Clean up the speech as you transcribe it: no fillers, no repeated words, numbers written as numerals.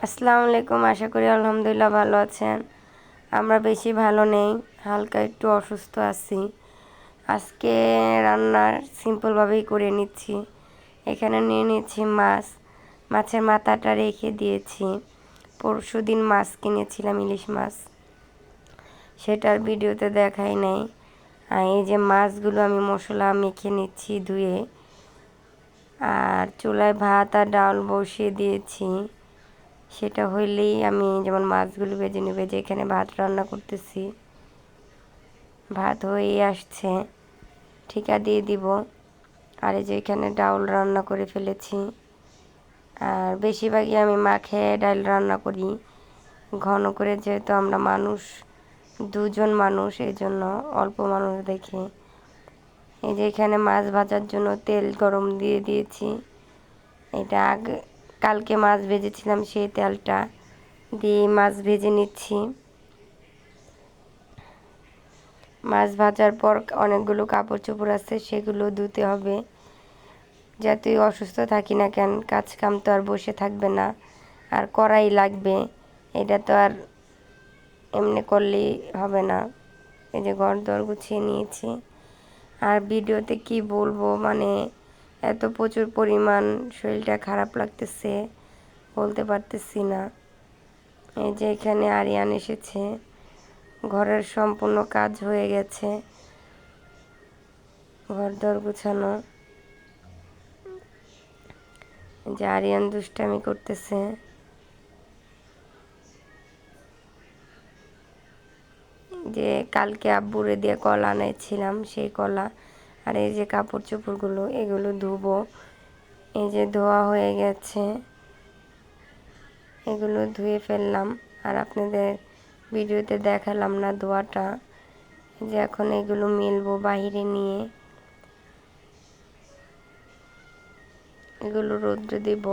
আসসালামু আলাইকুম। আশা করি আলহামদুলিল্লাহ ভালো আছেন। আমরা বেশি ভালো নেই, হালকা একটু অসুস্থ আছি। আজকে রান্না সিম্পলভাবেই করে নিচ্ছি। এখানে নিয়ে নিচ্ছি মাছ, মাছের মাথাটা রেখে দিয়েছি। পরশুদিন মাছ কিনেছিলাম, ইলিশ মাছ, সেটার ভিডিওতে দেখাই নাই। আর এই যে মাছগুলো আমি মশলা মেখে নিচ্ছি ধুয়ে, আর চুলায় ভাত আর ডাল বসিয়ে দিয়েছি। সেটা হইলেই আমি যেমন মাছগুলো ভেজে নিয়ে ভেজে এখানে ভাত রান্না করতেছি। ভাত হয়ে আসছে, ঠিকা দিয়ে দিব। আর এই যে এখানে ডাউল রান্না করে ফেলেছি। আর বেশিরভাগই আমি মাখে ডাল রান্না করি ঘন করে, যেহেতু আমরা মানুষ দুজন মানুষ, এই জন্য অল্প মানুষ দেখে। এই যে এখানে মাছ ভাজার জন্য তেল গরম দিয়ে দিয়েছি। এটা কালকে মাছ ভেজেছিলাম, সেই তেলটা দিয়ে মাছ ভেজে নিচ্ছি। মাছ ভাজার পর অনেকগুলো কাপড় চোপড় আছে, সেগুলো ধুতে হবে। যতই অসুস্থ থাকি না কেন, কাজ কাম তো আর বসে থাকবে না, আর করাই লাগবে। এটা তো আর এমনি করলেই হবে না। এই যে ঘর দর গুছিয়ে নিয়েছি। আর ভিডিওতে কি বলবো, মানে এত প্রচুর পরিমাণ শরীরটা খারাপ লাগতেছে, বলতে পারতেছি না। এই যে এখানে আরিয়ান এসেছে, ঘরের সম্পূর্ণ কাজ হয়ে গেছে, ঘর দর গুছানো। যে আরিয়ান দুষ্টামি করতেছে। যে কালকে আব্বুরে দিয়ে কলা আনাইছিলাম, সেই কলা। আর এই যে কাপড় চোপড়গুলো, এগুলো ধুবো। এই যে ধোয়া হয়ে গেছে, এগুলো ধুয়ে ফেললাম। আর আপনাদের ভিডিওতে দেখালাম না ধোয়াটা। যে এখন এগুলো মেলবো বাইরে নিয়ে, এগুলো রৌদ্রে দেব।